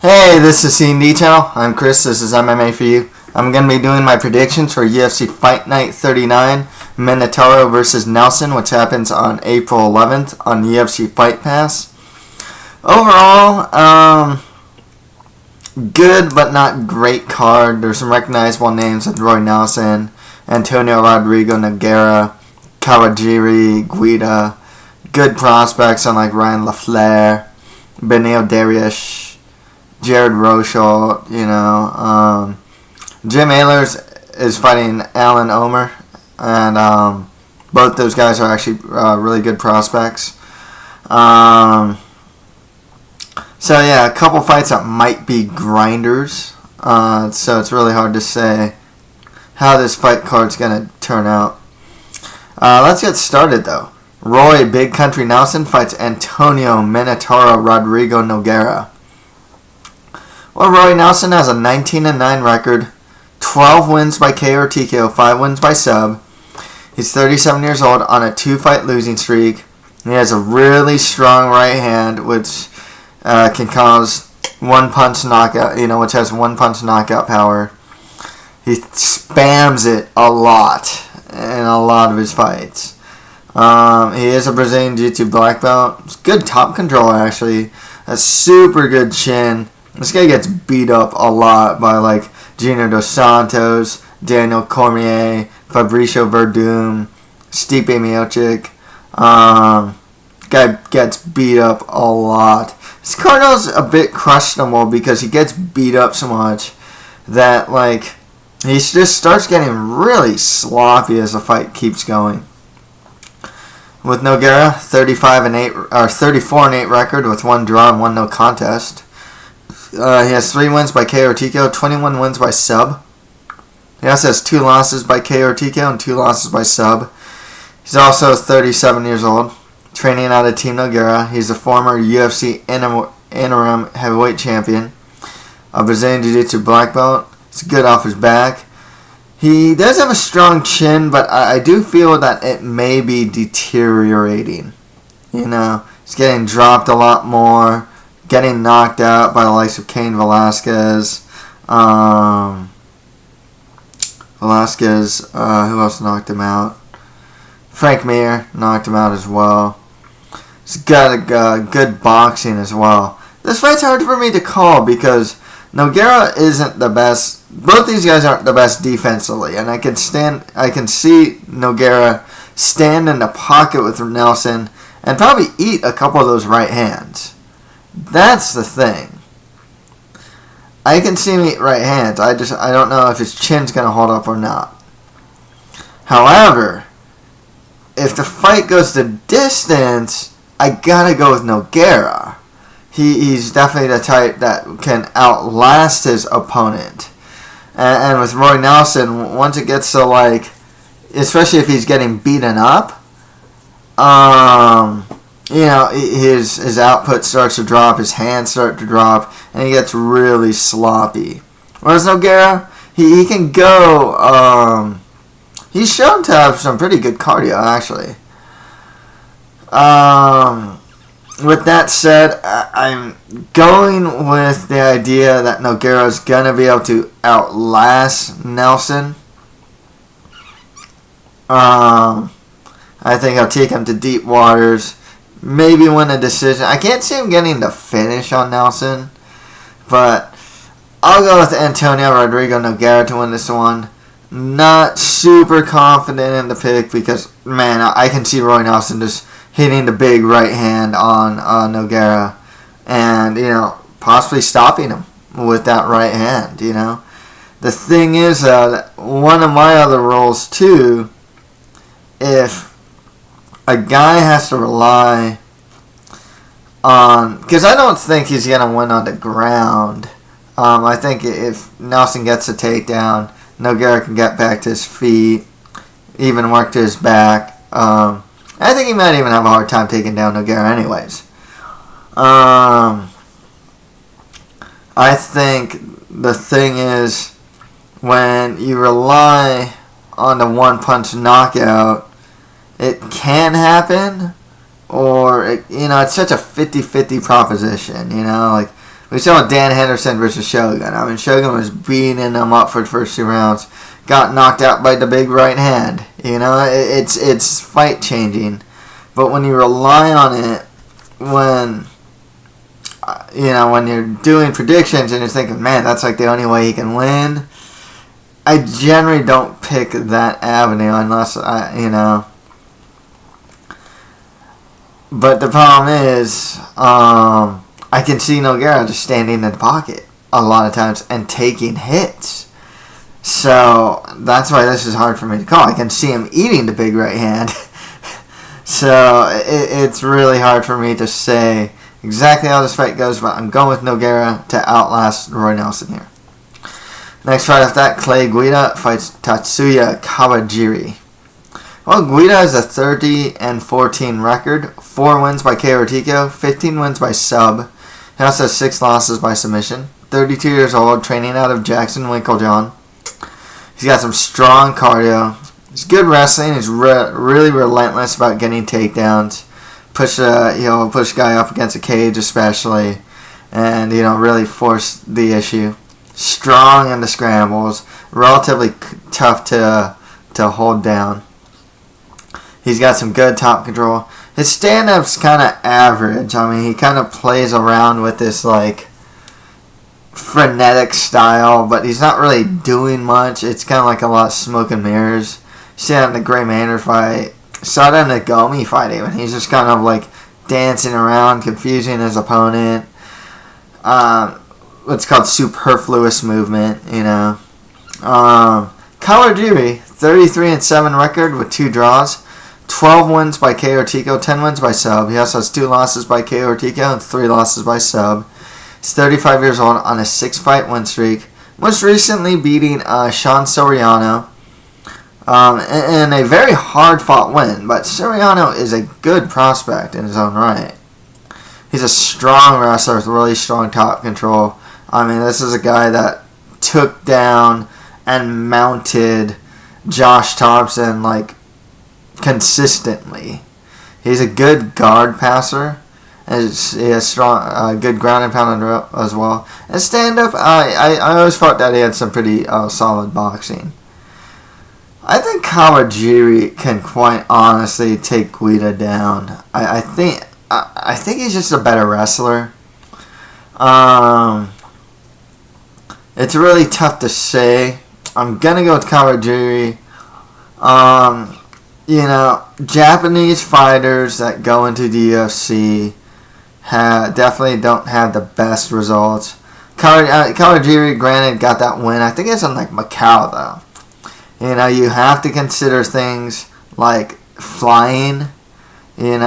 Hey, this is C&D Channel. I'm Chris. This is MMA for you. I'm going to be doing my predictions for UFC Fight Night 39, Minotauro versus Nelson, which happens on April 11th on the UFC Fight Pass. Overall, good but not great card. There's some recognizable names like Roy Nelson, Antonio Rodrigo, Nogueira, Kawajiri, Guida. Good prospects on like Ryan LaFlare, Beneil, Dariush, Jared Rosholt, Jim Alers is fighting Alan Omer, and both those guys are actually really good prospects. A couple fights that might be grinders, so it's really hard to say how this fight card's going to turn out. Let's get started, though. Roy Big Country Nelson fights Antonio Minotauro Rodrigo Nogueira. Well, Roy Nelson has a 19-9 record, 12 wins by KO or TKO, 5 wins by sub. He's 37 years old on a 2-fight losing streak. He has a really strong right hand, which can cause one-punch knockout, which has one-punch knockout power. He spams it a lot in a lot of his fights. He is a Brazilian Jiu-Jitsu black belt. It's good top control, actually. A super good chin. This guy gets beat up a lot by like Junior Dos Santos, Daniel Cormier, Fabricio Verdum, Stipe Miocic. Guy gets beat up a lot. This Cardinal's a bit questionable because he gets beat up so much that like he just starts getting really sloppy as the fight keeps going. With Nogueira, 34-8 record with 1 draw and 1 no contest. He has 3 wins by KO or TKO, 21 wins by sub. He also has 2 losses by KO or TKO and 2 losses by sub. He's also 37 years old, training out of Team Nogueira. He's a former UFC interim heavyweight champion, a Brazilian Jiu-Jitsu black belt. He's good off his back. He does have a strong chin, but I do feel that it may be deteriorating. He's getting dropped a lot more. Getting knocked out by the likes of Cain Velasquez. Who else knocked him out? Frank Mir knocked him out as well. He's got a good boxing as well. This fight's hard for me to call because Nogueira isn't the best. Both these guys aren't the best defensively, and I can see Nogueira stand in the pocket with Nelson and probably eat a couple of those right hands. That's the thing. I can see him eat right hands. I don't know if his chin's going to hold up or not. However, if the fight goes the distance, I got to go with Nogueira. He's definitely the type that can outlast his opponent. And with Roy Nelson, once it gets to like, especially if he's getting beaten up, his output starts to drop, his hands start to drop, and he gets really sloppy. Whereas Nogueira, he can go, he's shown to have some pretty good cardio, actually. With that said, I'm going with the idea that Nogueira's going to be able to outlast Nelson. I think he'll take him to deep waters. Maybe win a decision. I can't see him getting the finish on Nelson, but I'll go with Antonio Rodrigo Nogueira to win this one. Not super confident in the pick because, man, I can see Roy Nelson just hitting the big right hand on Nogueira and, possibly stopping him with that right hand, The thing is, one of my other rules, too, if a guy has to rely on, because I don't think he's going to win on the ground. I think if Nelson gets a takedown, Nogueira can get back to his feet, even work to his back. I think he might even have a hard time taking down Nogueira anyways. I think the thing is, when you rely on the one-punch knockout, it can happen, or, it's such a 50-50 proposition, like, We saw Dan Henderson versus Shogun. I mean, Shogun was beating him up for the first 2 rounds. Got knocked out by the big right hand. You know, it's fight changing. But when you rely on it, when you're doing predictions and you're thinking, man, that's like the only way he can win, I generally don't pick that avenue unless But the problem is, I can see Nogueira just standing in the pocket a lot of times and taking hits. So that's why this is hard for me to call. I can see him eating the big right hand. So it's really hard for me to say exactly how this fight goes, but I'm going with Nogueira to outlast Roy Nelson here. Next fight after that, Guida fights Tatsuya Kawajiri. Well, Guida has a 30-14 record, 4 wins by KO or TKO, 15 wins by sub. He also has 6 losses by submission. 32 years old, training out of Jackson Winklejohn. He's got some strong cardio. He's good wrestling. He's really relentless about getting takedowns. Push guy up against a cage especially, and really force the issue. Strong in the scrambles. Relatively tough to hold down. He's got some good top control. His stand-up's kind of average. I mean, he kind of plays around with this, like, frenetic style, but he's not really doing much. It's kind of like a lot of smoke and mirrors. See that in the Gray Manor fight. Saw that in the Gomi fight even. He's just kind of, like, dancing around, confusing his opponent. What's called superfluous movement, Kawajiri, 33-7 record with 2 draws. 12 wins by KO or TKO, 10 wins by sub. He also has 2 losses by KO or TKO and 3 losses by sub. He's 35 years old on a 6-fight win streak. Most recently beating Sean Soriano in a very hard-fought win. But Soriano is a good prospect in his own right. He's a strong wrestler with really strong top control. I mean, this is a guy that took down and mounted Josh Thompson, like, consistently. He's a good guard passer. He has strong, good ground and pound as well. And stand up, I always thought that he had some pretty solid boxing. I think Kawajiri can quite honestly take Guida down. I think he's just a better wrestler. It's really tough to say. I'm gonna go with Kawajiri. Japanese fighters that go into the UFC definitely don't have the best results. Kawajiri, granted, got that win. I think it's in Macau though. You have to consider things like flying. They're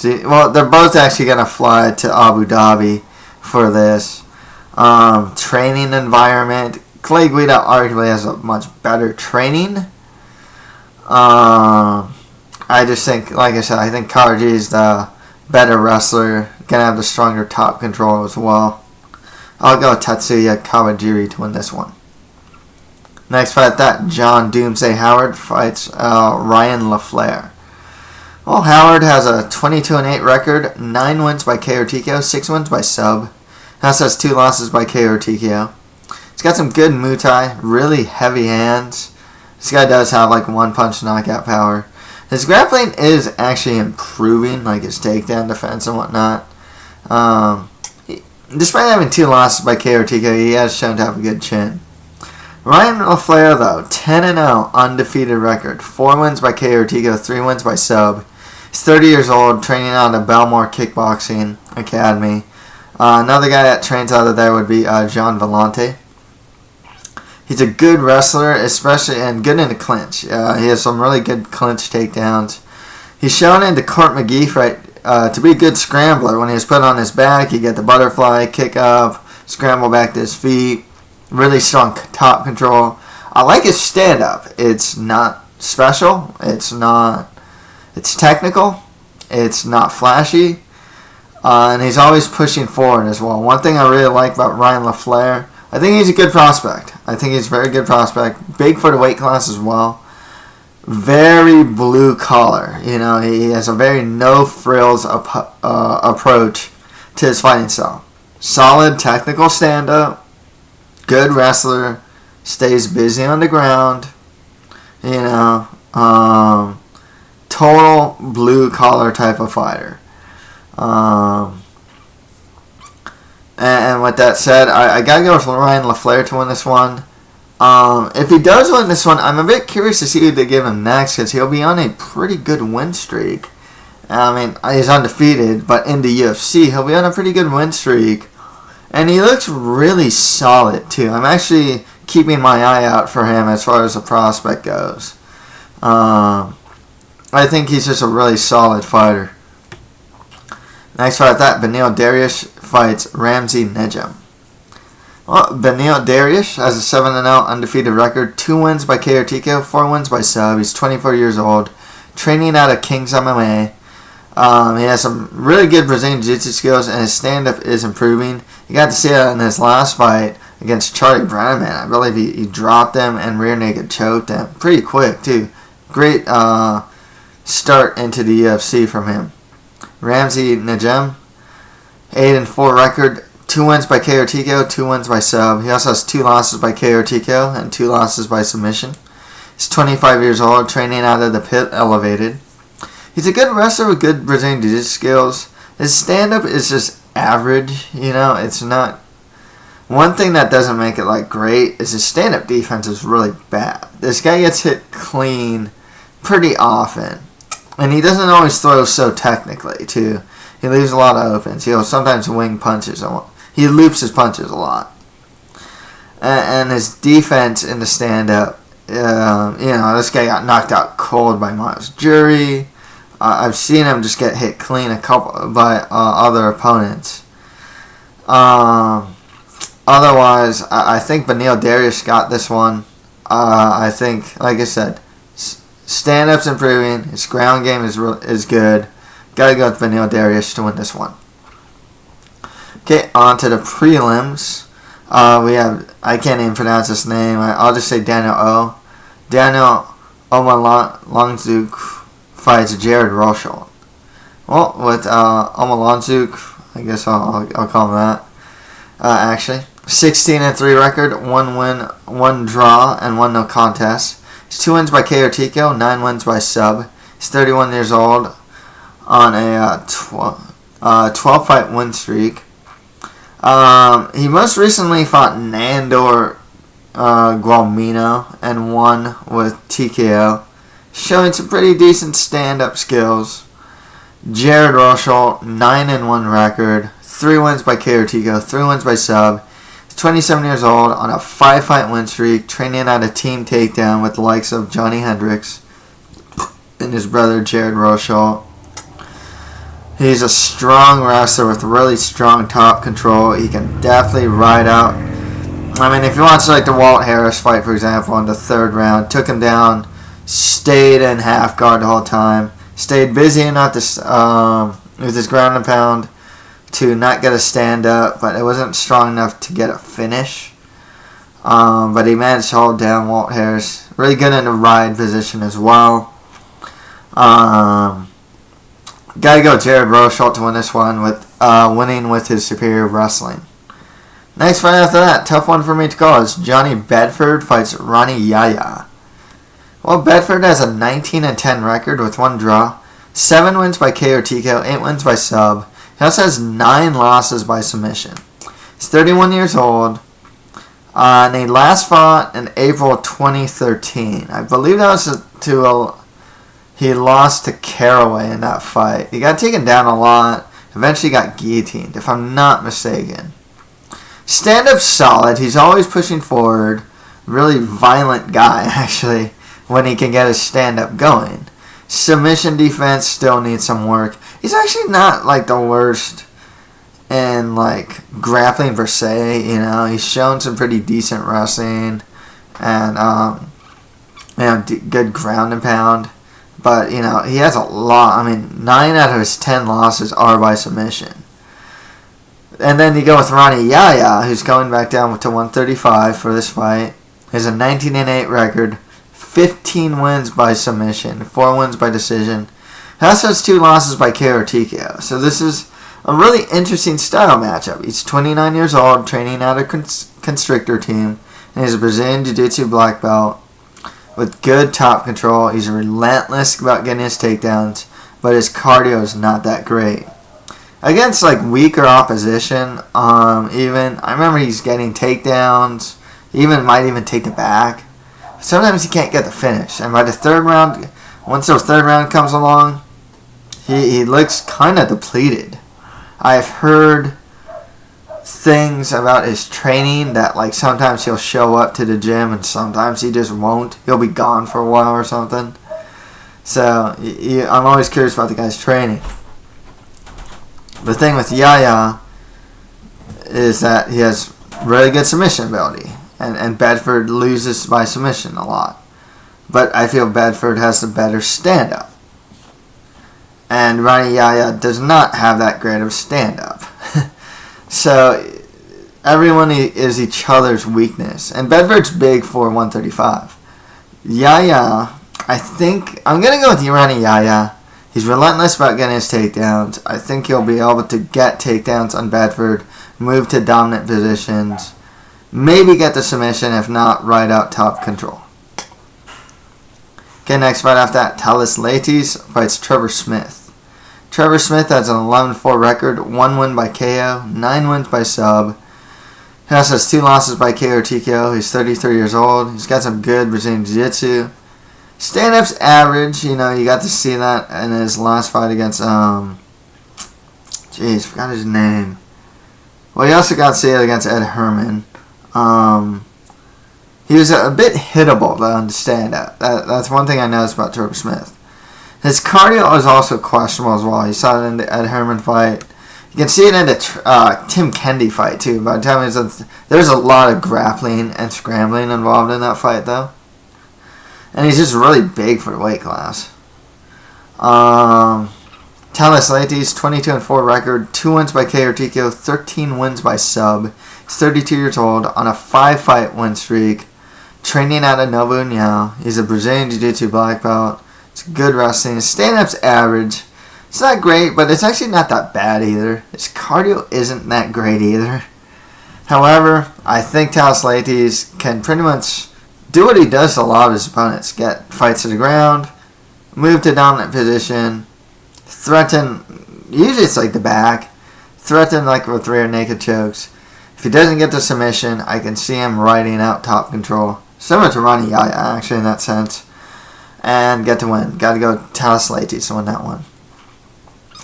both actually gonna fly to Abu Dhabi for this. Training environment. Clay Guida arguably has a much better training. I just think, like I said, I think Kawajiri is the better wrestler. Gonna have the stronger top control as well. I'll go with Tatsuya Kawajiri to win this one. Next fight, that John Doomsday Howard fights Ryan LaFlare. Well, Howard has a 22-8 record, 9 wins by KO or TKO, 6 wins by sub. He also has 2 losses by KO or TKO. He's got some good Muay Thai, really heavy hands. This guy does have one-punch knockout power. His grappling is actually improving, like his takedown defense and whatnot. Despite having 2 losses by KO or TKO, he has shown to have a good chin. Ryan LaFlare, though, 10-0 undefeated record. 4 wins by KO or TKO, 3 wins by sub. He's 30 years old, training out of Belmore Kickboxing Academy. Another guy that trains out of there would be Jean Vellante. He's a good wrestler, especially, and good in the clinch. He has some really good clinch takedowns. He's shown in the Court McGee fight to be a good scrambler. When he was put on his back, he get the butterfly, kick up, scramble back to his feet. Really strong top control. I like his stand-up. It's not special. It's technical. It's not flashy. And he's always pushing forward as well. One thing I really like about Ryan LaFlare, I think he's a good prospect. I think he's a very good prospect. Big for the weight class as well. Very blue collar. He has a very no-frills approach to his fighting style. Solid technical stand-up, good wrestler, stays busy on the ground, total blue-collar type of fighter. And with that said, I gotta go with LaFlare to win this one. If he does win this one, I'm a bit curious to see who they give him next, because he'll be on a pretty good win streak. I mean, he's undefeated, but in the UFC, he'll be on a pretty good win streak. And he looks really solid, too. I'm actually keeping my eye out for him as far as the prospect goes. I think he's just a really solid fighter. Next fight, that Beneil Dariush fights Ramsey Nijem. Well, Beneil Dariush has a 7-0 undefeated record, 2 wins by KO TKO, 4 wins by sub. He's 24 years old, training out of King's MMA. He has some really good Brazilian Jiu-Jitsu skills, and his stand-up is improving. You got to see that in his last fight against Charlie Brown, man. I believe he dropped him and rear naked choked him pretty quick, too. Great start into the UFC from him. Ramsey Nijem, 8-4 record, 2 wins by KO TKO, 2 wins by sub. He also has 2 losses by KO TKO and 2 losses by submission. He's 25 years old, training out of the Pit Elevated. He's a good wrestler with good Brazilian Jiu-Jitsu skills. His stand-up is just average, it's not... One thing that doesn't make it, great is his stand-up defense is really bad. This guy gets hit clean pretty often. And he doesn't always throw so technically, too. He leaves a lot of opens. He'll sometimes wing punches. He loops his punches a lot. And his defense in the stand-up, this guy got knocked out cold by Miles Jury. I've seen him just get hit clean by other opponents. Otherwise, I think Beneil Dariush got this one. I think, like I said, stand-up's improving. His ground game is good. Gotta go with Beneil Dariush to win this one. Okay, on to the prelims. We have, I can't even pronounce this name. I'll just say Daniel O. Daniel Omielanczuk fights Jared Rosholt. Well, with Omielanczuk, I guess I'll call him that. Actually, 16-3 record, 1 win, 1 draw, and 1 no contest. He's 2 wins by KO TKO, 9 wins by sub. He's 31 years old on a 12-fight win streak. He most recently fought Nandor Gualmino and won with TKO, showing some pretty decent stand-up skills. Jared Rosholt, 9-1 record, 3 wins by KO TKO, 3 wins by sub. He's 27 years old on a 5-fight win streak, training at a Team Takedown with the likes of Johnny Hendricks and his brother Jared Rosholt. He's a strong wrestler with really strong top control. He can definitely ride out. I mean, if you watch the Walt Harris fight, for example, in the 3rd round, took him down, stayed in half guard the whole time, stayed busy enough to, with his ground and pound to not get a stand up, but it wasn't strong enough to get a finish. But he managed to hold down Walt Harris. Really good in the ride position as well. Gotta go Jared Rosholt to win this one, with winning with his superior wrestling. Next fight after that, tough one for me to call, is Johnny Bedford fights Rani Yahya. Well, Bedford has a 19-10 record with 1 draw, 7 wins by KO TKO, 8 wins by sub. He also has 9 losses by submission. He's 31 years old, and he last fought in April 2013. I believe that was he lost to Caraway in that fight. He got taken down a lot, eventually got guillotined, if I'm not mistaken. Stand-up solid. He's always pushing forward. Really violent guy, actually, when he can get his stand-up going. Submission defense still needs some work. He's actually not the worst in grappling per se. He's shown some pretty decent wrestling and good ground and pound. But he has a lot. 9 out of his 10 losses are by submission. And then you go with Rani Yahya, who's going back down to 135 for this fight. He has a 19-8 record, 15 wins by submission, 4 wins by decision. He also has 2 losses by KO or TKO. So this is a really interesting style matchup. He's 29 years old, training at a constrictor team, and he's a Brazilian Jiu-Jitsu black belt with good top control. He's relentless about getting his takedowns, but his cardio is not that great. Against like weaker opposition, I remember he's getting takedowns, might even take the back. Sometimes he can't get the finish, and by the third round, once the third round comes along, he looks kind of depleted. I've heard things about his training that like sometimes he'll show up to the gym and sometimes he just won't. He'll be gone for a while or something. So I'm always curious about the guy's training. The thing with Yahya is that he has really good submission ability, and Bedford loses by submission a lot. But I feel Bedford has the better stand-up. And Rani Yahya does not have that great of stand-up. So everyone is each other's weakness. And Bedford's big for 135. Yahya, I think, I'm going to go with Rani Yahya. He's relentless about getting his takedowns. I think he'll be able to get takedowns on Bedford, move to dominant positions, maybe get the submission, if not, ride out top control. Okay, next fight after that, Thales Leites fights Trevor Smith. Trevor Smith has an 11-4 record, 1 win by KO, 9 wins by sub. He also has 2 losses by KO or TKO. He's 33 years old. He's got some good Brazilian Jiu-Jitsu. Stand-up's average, you got to see that in his last fight against, forgot his name. Well, you also got to see it against Ed Herman. He was a bit hittable, though, on the stand-up. That's one thing I noticed about Trevor Smith. His cardio is also questionable as well. You saw it in the Ed Herman fight. You can see it in the Tim Kendi fight, too. By the time there's a lot of grappling and scrambling involved in that fight, though. And he's just really big for the weight class. Thales Leites, 22-4 record, 2 wins by KO or TKO, 13 wins by sub. He's 32 years old, on a 5-fight win streak, training out of Novo União. He's a Brazilian Jiu-Jitsu black belt. It's good wrestling. His stand-up's average. It's not great, but it's actually not that bad either. His cardio isn't that great either. However, I think Thales Leites can pretty much do what he does to a lot of his opponents. Get fights to the ground, move to dominant position, threaten, usually it's like the back, threaten like with rear naked chokes. If he doesn't get the submission, I can see him riding out top control. Similar to Rani Yahya, actually, in that sense. And get to win. Got to go Thales Leites to win that one.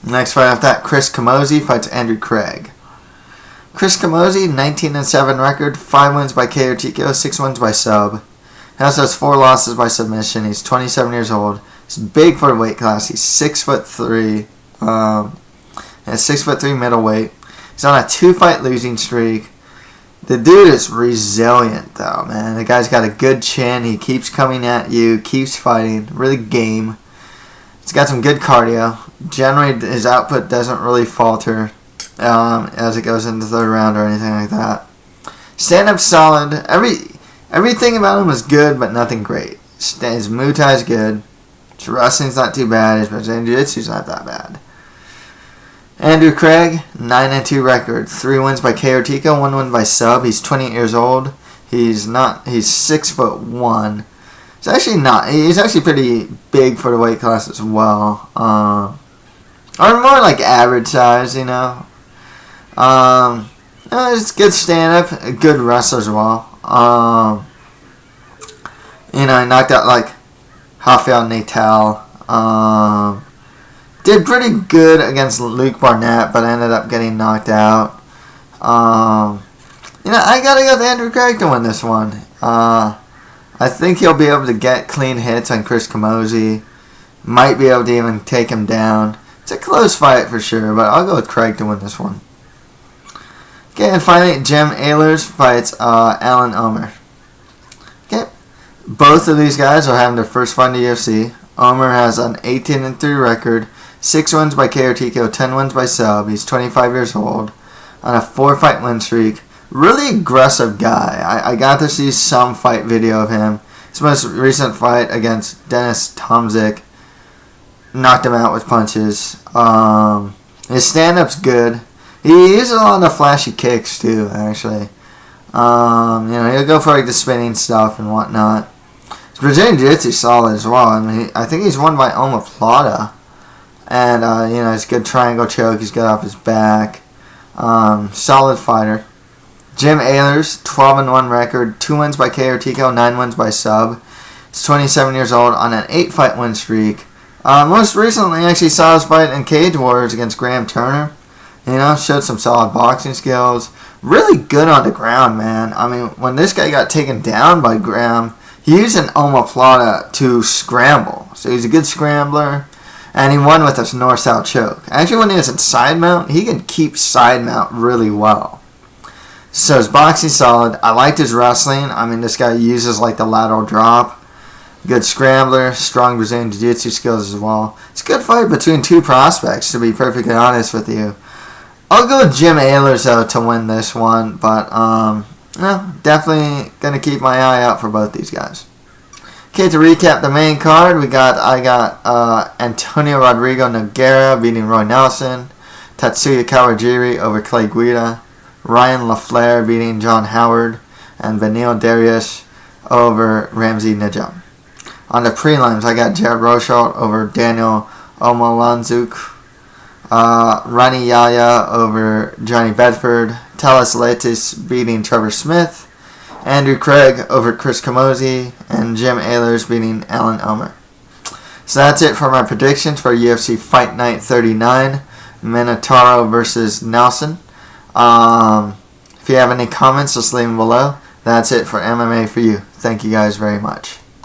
Next fight after that, Chris Camozzi fights Andrew Craig. Chris Camozzi, 19-7 record, 5 wins by KO or TKO, 6 wins by sub. He also has 4 losses by submission. He's 27 years old. He's big for the weight class. He's 6'3". And 6'3" middleweight. He's on a 2-fight losing streak. The dude is resilient, though, man. The guy's got a good chin. He keeps coming at you, keeps fighting. Really game. He's got some good cardio. Generally, his output doesn't really falter as it goes into the third round or anything like that. Stand-up solid. Everything about him is good, but nothing great. His Muay Thai is good. His wrestling's not too bad. His Brazilian Jiu-Jitsu's not that bad. Andrew Craig, 9-2 record, 3 wins by KO or TKO, 1 win by sub. He's 28 years old. He's 6'1". He's actually pretty big for the weight class as well. Or more like average size, It's good stand-up, a good wrestler as well. He knocked out like Rafael Natal. Did pretty good against Luke Barnett, but ended up getting knocked out. I gotta go with Andrew Craig to win this one. I think he'll be able to get clean hits on Chris Camozzi. Might be able to even take him down. It's a close fight for sure, but I'll go with Craig to win this one. Okay, and finally, Alers fights Alan Omer. Okay, both of these guys are having their first fight in the UFC. Omer has an 18-3 record, 6 wins by KO or TKO, 10 wins by sub. He's 25 years old, on a 4-fight win streak. Really aggressive guy. I got to see some fight video of him. His most recent fight against Dennis Tomzik knocked him out with punches. It His stand-up's good. He uses a lot of flashy kicks too, actually. He'll go for like the spinning stuff and whatnot. His Brazilian Jiu-Jitsu's solid as well. I mean, I think he's won by Omielanczuk. And, he's a good triangle choke. He's good off his back. Solid fighter. Jim Alers, 12-1 record. 2 wins by KO TKO, 9 wins by sub. He's 27 years old on an 8-fight win streak. Most recently, actually saw his fight in Cage Warriors against Graham Turner. Showed some solid boxing skills. Really good on the ground, man. I mean, when this guy got taken down by Graham, he used an omoplata to scramble. So he's a good scrambler. And he won with a north-south choke. Actually, when he was in side mount, he can keep side mount really well. So his boxing's solid. I liked his wrestling. I mean, this guy uses like the lateral drop. Good scrambler. Strong Brazilian Jiu-Jitsu skills as well. It's a good fight between two prospects, to be perfectly honest with you. I'll go with Jim Alers, though, to win this one. But, definitely going to keep my eye out for both these guys. Okay, to recap the main card, I got Antonio Rodrigo Nogueira beating Roy Nelson, Tatsuya Kawajiri over Clay Guida, Ryan LaFlare beating John Howard, and Beneil Dariush over Ramsey Nijem. On the prelims, I got Jared Rosholt over Daniel Omielanczuk, Rani Yahya over Johnny Bedford, Thales Leites beating Trevor Smith, Andrew Craig over Chris Camozzi, and Jim Alers beating Alan Omer. So that's it for my predictions for UFC Fight Night 39, Minotauro versus Nelson. If you have any comments, just leave them below. That's it for MMA for you. Thank you guys very much.